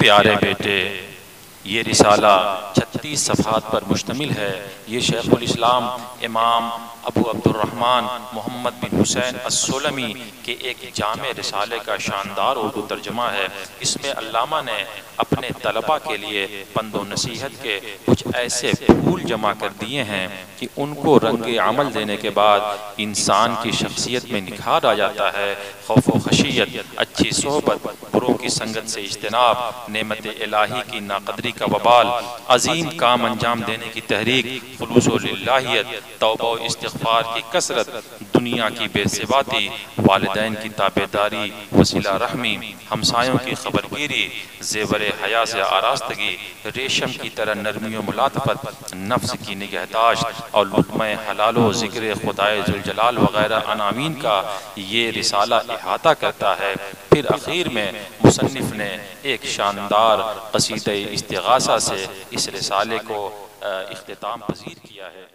प्यारे बेटे, ये रिसाला 36 सफ़हात पर मुश्तमिल है। ये शेखुल इस्लाम इमाम अबू अब्दुर्रहमान मोहम्मद बिन हुसैन अस्सुलमी के एक जामे रिसाले का शानदार उर्दू तर्जुमा है। इसमें अल्लामा ने अपने तलबा के लिए पंदो नसीहत के कुछ ऐसे फूल जमा कर दिए हैं कि उनको रंगे अमल देने के बाद इंसान की शख्सियत में निखार आ जाता है। खौफ व खशियत, अच्छी सोहबत, बुरों की संगत से इज्तनाब, नेमत इलाही की नाकदरी का वबाल, अजीम काम अंजाम देने की तहरीक, खुलूस व लिल्लाहियत, तौबा व इस्तिग़फ़ार की कसरत, दुनिया की बेसिबाती, वालिदैन की ताबेदारी, वसीला रहमी, हमसायों की खबरगिरी, ज़ेवर हया से आरास्तगी, रेशम की तरह नरमी व मुलातफत, नफ्स की निगहदाश्त और लुक़्मा हलालो ज़िक्र खुदाए जुल जलाल वग़ैरह अनामीन का ये रिसाला इहाता करता है। फिर आखिर में मुसन्निफ़ ने एक शानदार क़सीदा इस्तिग़ासा से इस रिसाले को इख्तिताम पज़ीर किया है।